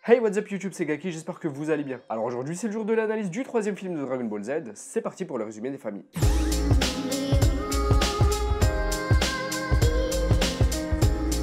Hey, what's up YouTube, c'est Gaki, j'espère que vous allez bien. Alors aujourd'hui c'est le jour de l'analyse du troisième film de Dragon Ball Z, c'est parti pour le résumé des familles.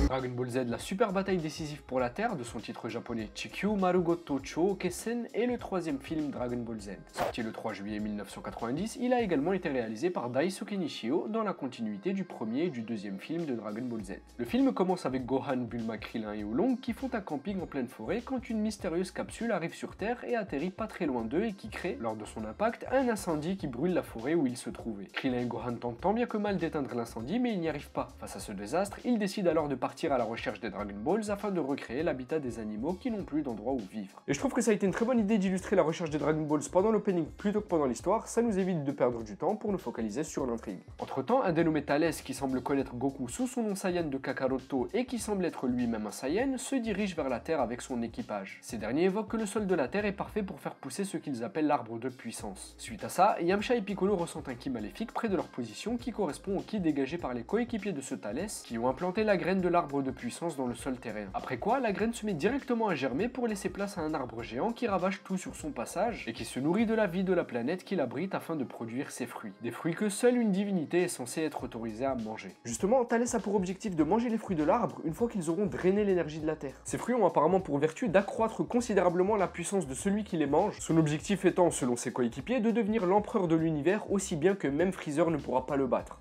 Dragon Ball Z, la super bataille décisive pour la Terre, de son titre japonais Chikyu Marugoto Choukesen, est le troisième film Dragon Ball Z. Sorti le 3 juillet 1990, il a également été réalisé par Daisuke Nishio dans la continuité du premier et du deuxième film de Dragon Ball Z. Le film commence avec Gohan, Bulma, Krillin et Oolong qui font un camping en pleine forêt quand une mystérieuse capsule arrive sur Terre et atterrit pas très loin d'eux et qui crée, lors de son impact, un incendie qui brûle la forêt où ils se trouvaient. Krillin et Gohan tentent tant bien que mal d'éteindre l'incendie mais ils n'y arrivent pas. Face à ce désastre, ils décident alors de partir à la recherche des Dragon Balls afin de recréer l'habitat des animaux qui n'ont plus d'endroit où vivre. Et je trouve que ça a été une très bonne idée d'illustrer la recherche des Dragon Balls pendant l'opening plutôt que pendant l'histoire, ça nous évite de perdre du temps pour nous focaliser sur l'intrigue. Entre temps, un dénommé Thalès qui semble connaître Goku sous son nom Saiyan de Kakaroto et qui semble être lui-même un Saiyan, se dirige vers la Terre avec son équipage. Ces derniers évoquent que le sol de la Terre est parfait pour faire pousser ce qu'ils appellent l'arbre de puissance. Suite à ça, Yamcha et Piccolo ressentent un ki maléfique près de leur position qui correspond au ki dégagé par les coéquipiers de ce Thalès qui ont implanté la graine de l'arbre de puissance dans le sol terrien. Après quoi, la graine se met directement à germer pour laisser place à un arbre géant qui ravage tout sur son passage et qui se nourrit de la vie de la planète qui l'abrite afin de produire ses fruits. Des fruits que seule une divinité est censée être autorisée à manger. Justement, Thalès a pour objectif de manger les fruits de l'arbre une fois qu'ils auront drainé l'énergie de la Terre. Ces fruits ont apparemment pour vertu d'accroître considérablement la puissance de celui qui les mange, son objectif étant, selon ses coéquipiers, de devenir l'empereur de l'univers aussi bien que même Freezer ne pourra pas le battre.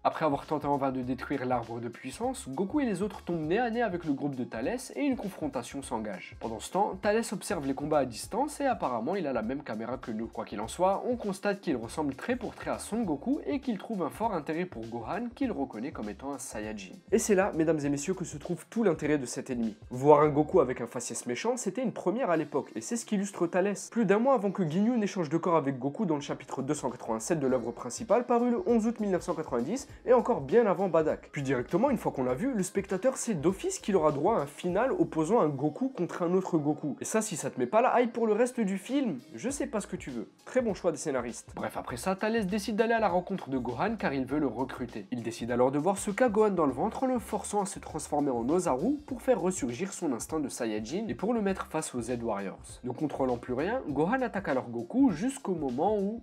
Après avoir tenté en vain de détruire l'arbre de puissance, Goku et les autres tombent nez à nez avec le groupe de Thalès et une confrontation s'engage. Pendant ce temps, Thalès observe les combats à distance et apparemment il a la même caméra que nous. Quoi qu'il en soit, on constate qu'il ressemble trait pour trait à Son Goku et qu'il trouve un fort intérêt pour Gohan qu'il reconnaît comme étant un Saiyajin. Et c'est là, mesdames et messieurs, que se trouve tout l'intérêt de cet ennemi. Voir un Goku avec un faciès méchant, c'était une première à l'époque et c'est ce qu'illustre Thalès. Plus d'un mois avant que Ginyu n'échange de corps avec Goku dans le chapitre 287 de l'œuvre principale paru le 11 août 1990, et encore bien avant Badak. Puis directement, une fois qu'on l'a vu, le spectateur sait d'office qu'il aura droit à un final opposant un Goku contre un autre Goku. Et ça, si ça te met pas la hype pour le reste du film, je sais pas ce que tu veux. Très bon choix des scénaristes. Bref, après ça, Thalès décide d'aller à la rencontre de Gohan car il veut le recruter. Il décide alors de voir ce qu'a Gohan dans le ventre en le forçant à se transformer en Ozaru pour faire ressurgir son instinct de Saiyajin et pour le mettre face aux Z-Warriors. Ne contrôlant plus rien, Gohan attaque alors Goku jusqu'au moment où...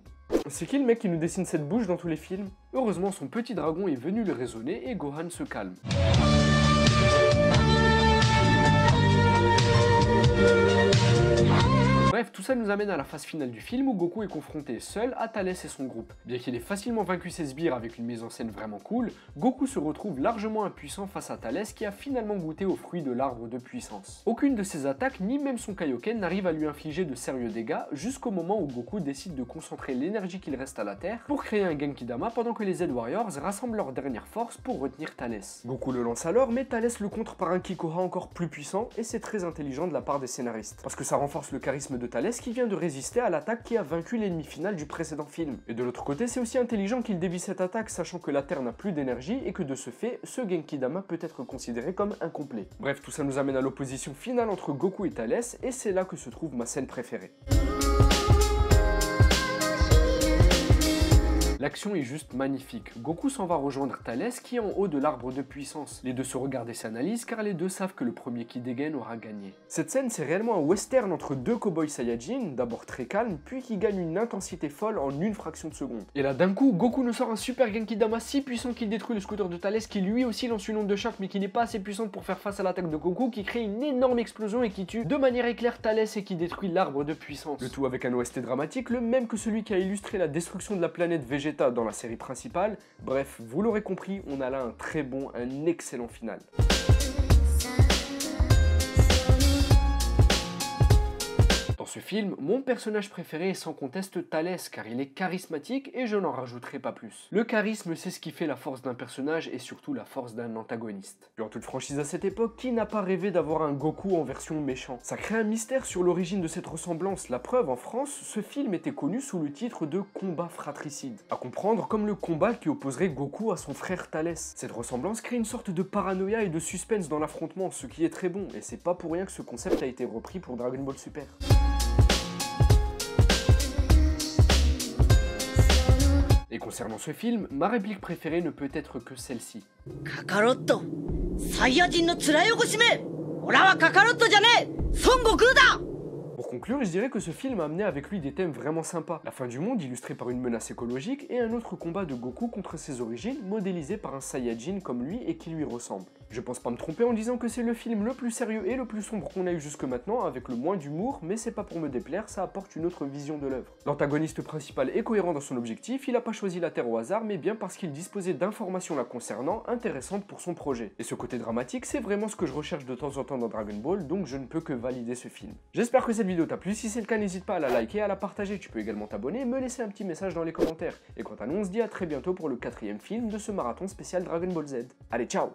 C'est qui le mec qui nous dessine cette bouche dans tous les films? Heureusement, son petit dragon est venu le raisonner et Gohan se calme. Bref, tout ça nous amène à la phase finale du film où Goku est confronté seul à Thalès et son groupe. Bien qu'il ait facilement vaincu ses sbires avec une mise en scène vraiment cool, Goku se retrouve largement impuissant face à Thalès qui a finalement goûté aux fruits de l'arbre de puissance. Aucune de ses attaques, ni même son Kaioken, n'arrive à lui infliger de sérieux dégâts jusqu'au moment où Goku décide de concentrer l'énergie qu'il reste à la Terre pour créer un Genkidama pendant que les Z-Warriors rassemblent leur dernière force pour retenir Thalès. Goku le lance alors, mais Thalès le contre par un Kikoha encore plus puissant et c'est très intelligent de la part des scénaristes, parce que ça renforce le charisme de Thalès qui vient de résister à l'attaque qui a vaincu l'ennemi final du précédent film. Et de l'autre côté, c'est aussi intelligent qu'il dévie cette attaque sachant que la Terre n'a plus d'énergie et que de ce fait, ce Genkidama peut être considéré comme incomplet. Bref, tout ça nous amène à l'opposition finale entre Goku et Thalès et c'est là que se trouve ma scène préférée. L'action est juste magnifique. Goku s'en va rejoindre Thalès qui est en haut de l'arbre de puissance. Les deux se regardent et s'analysent car les deux savent que le premier qui dégaine aura gagné. Cette scène c'est réellement un western entre deux cow-boys Saiyajin, d'abord très calme, puis qui gagne une intensité folle en une fraction de seconde. Et là d'un coup, Goku nous sort un super Genkidama si puissant qu'il détruit le scooter de Thalès qui lui aussi lance une onde de choc mais qui n'est pas assez puissante pour faire face à l'attaque de Goku qui crée une énorme explosion et qui tue de manière éclair Thalès et qui détruit l'arbre de puissance. Le tout avec un OST dramatique, le même que celui qui a illustré la destruction de la planète Vegeta dans la série principale. Bref, vous l'aurez compris, on a là un très bon, un excellent final. Dans ce film, mon personnage préféré est sans conteste Thalès car il est charismatique et je n'en rajouterai pas plus. Le charisme, c'est ce qui fait la force d'un personnage et surtout la force d'un antagoniste. Puis en toute franchise à cette époque, qui n'a pas rêvé d'avoir un Goku en version méchant? Ça crée un mystère sur l'origine de cette ressemblance. La preuve, en France, ce film était connu sous le titre de Combat fratricide. À comprendre comme le combat qui opposerait Goku à son frère Thalès. Cette ressemblance crée une sorte de paranoïa et de suspense dans l'affrontement, ce qui est très bon, et c'est pas pour rien que ce concept a été repris pour Dragon Ball Super. Et concernant ce film, ma réplique préférée ne peut être que celle-ci. Kakaroto, Saiyajin no tsurai ogoshime! 俺はカカロットじゃねえ、孫悟空だ。 Pour conclure, je dirais que ce film a amené avec lui des thèmes vraiment sympas. La fin du monde illustrée par une menace écologique et un autre combat de Goku contre ses origines modélisé par un Saiyajin comme lui et qui lui ressemble. Je pense pas me tromper en disant que c'est le film le plus sérieux et le plus sombre qu'on a eu jusque maintenant, avec le moins d'humour, mais c'est pas pour me déplaire, ça apporte une autre vision de l'œuvre. L'antagoniste principal est cohérent dans son objectif, il a pas choisi la Terre au hasard, mais bien parce qu'il disposait d'informations la concernant intéressantes pour son projet. Et ce côté dramatique, c'est vraiment ce que je recherche de temps en temps dans Dragon Ball, donc je ne peux que valider ce film. J'espère que cette vidéo t'a plu, si c'est le cas n'hésite pas à la liker et à la partager, tu peux également t'abonner et me laisser un petit message dans les commentaires. Et quant à nous, on se dit à très bientôt pour le 4e film de ce marathon spécial Dragon Ball Z. Allez, ciao!